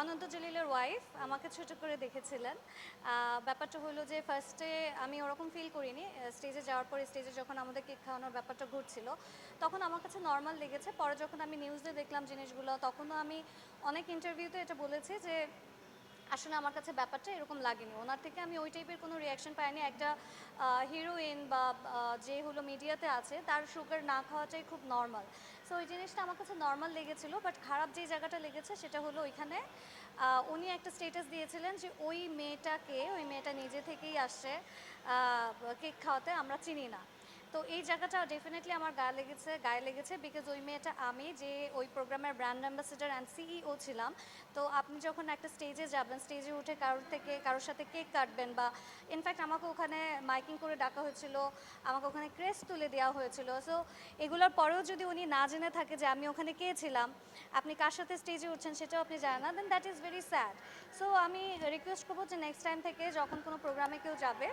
অনন্ত জলিলের wife আমাকে ছোট করে দেখেছিলেন। ব্যাপারটা হলো যে ফার্স্টে আমি ওরকম ফিল করিনি। স্টেজে যাওয়ার পরে স্টেজে যখন আমাদের কেক খাওয়ানোর ব্যাপারটা ঘটছিল, তখন আমার কাছে নর্মাল লেগেছে। পরে যখন আমি নিউজে দেখলাম জিনিসগুলো, তখনও আমি অনেক ইন্টারভিউতে এটা বলেছি যে আসলে আমার কাছে ব্যাপারটা এরকম লাগেনি। ওনার থেকে আমি ওই টাইপের কোনো রিয়াকশন পাইনি। একটা হিরোইন বা যে হলো মিডিয়াতে আছে তার সুগার না খাওয়াটাই খুব নর্মাল। সো ওই জিনিসটা আমার কাছে নর্মাল লেগেছিল। বাট খারাপ যেই জায়গাটা লেগেছে সেটা হলো ওইখানে উনি একটা স্টেটাস দিয়েছিলেন যে ওই মেয়েটা নিজে থেকেই আসছে কেক খাওয়াতে, আমরা চিনি না। তো এই জায়গাটা ডেফিনেটলি আমার গায়ে লেগেছে বিকজ ওই মেয়েটা আমি যে ওই প্রোগ্রামের ব্র্যান্ড অ্যাম্বাসেডার অ্যান্ড সিইও ছিলাম। তো আপনি যখন একটা স্টেজে যাবেন, স্টেজে উঠে কারোর সাথে কেক কাটবেন বা ইনফ্যাক্ট আমাকে ওখানে মাইকিং করে ডাকা হয়েছিল, আমাকে ওখানে ক্রেস্ট তুলে দেওয়া হয়েছিল। সো এগুলোর পরেও যদি উনি না জেনে থাকে যে আমি ওখানে কে ছিলাম, আপনি কার সাথে স্টেজে উঠছেন সেটাও আপনি জানেন না, then that is very sad. So আমি রিকোয়েস্ট করবো যে নেক্সট টাইম থেকে যখন কোনো প্রোগ্রামে কেউ যাবে,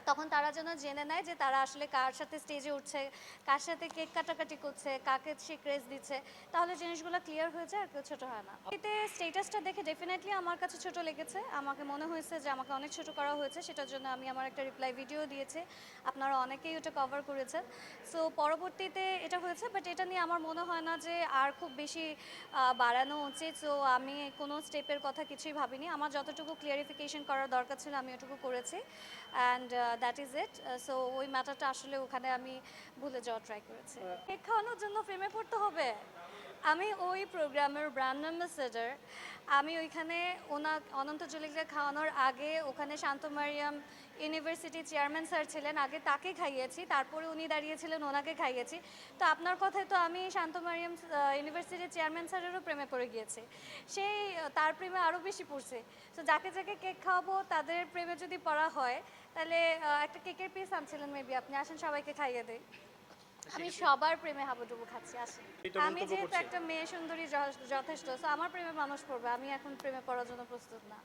তখন তারা যেন জেনে নেয় যে তারা আসলে কার সাথে স্টেজে উঠছে, কার সাথে কেক কাটাকাটি করছে, কাকে সে ক্রেজ দিচ্ছে, তাহলে জিনিসগুলো ক্লিয়ার হয়ে যায় আর কেউ ছোটো হয় না। এতে স্টেটাসটা দেখে ডেফিনেটলি আমার কাছে ছোট লেগেছে। আমাকে মনে হয়েছে যে আমাকে অনেক ছোট করা হয়েছে, সেটার জন্য আমি আমার একটা রিপ্লাই ভিডিও দিয়েছি। আপনারা অনেকেই ওটা কভার করেছেন। সো পরবর্তীতে এটা হয়েছে, বাট এটা নিয়ে আমার মনে হয় না যে আর খুব বেশি বাড়ানো উচিত। সো আমি কোনো স্টেপের কথা কিছুই ভাবিনি। আমার যতটুকু ক্লিয়ারিফিকেশন করার দরকার ছিল আমি ওটুকু করেছি, and that is it. So ওই ম্যাটারটা আসলে ওখানে আমি ভুলে যাওয়ার ট্রাই করেছি। কেক খাওয়ানোর জন্য প্রেমে পড়তে হবে? আমি ওই প্রোগ্রামের ব্র্যান্ড অ্যাম্বাসেডার। আমি ওইখানে অনন্ত জলিলকে খাওয়ানোর আগে ওখানে শান্ত মারিয়াম ইউনিভার্সিটি চেয়ারম্যান স্যার ছিলেন, আগে তাকে খাইয়েছি, তারপরে উনি দাঁড়িয়েছিলেন, ওনাকে খাইয়েছি। তো আপনার কথায় তো আমি শান্ত মারিয়াম ইউনিভার্সিটির চেয়ারম্যান স্যারেরও প্রেমে পড়ে গিয়েছি। সেই তার প্রেমে আরও বেশি পড়ছে। তো যাকে যাকে কেক খাওয়াবো তাদের প্রেমে যদি পড়া হয়, তাহলে একটা কেকের পিস আনছিলেন মেবি আপনি, আসেন সবাইকে খাইয়ে দেয়। আমি সবার প্রেমে হাবুডুবু খাচ্ছি, আসেন। আমি যেহেতু একটা মেয়ে সুন্দরী যথেষ্ট, সো আমার প্রেমে মানুষ পড়বে, আমি এখন প্রেমে পড়ার জন্য প্রস্তুত না।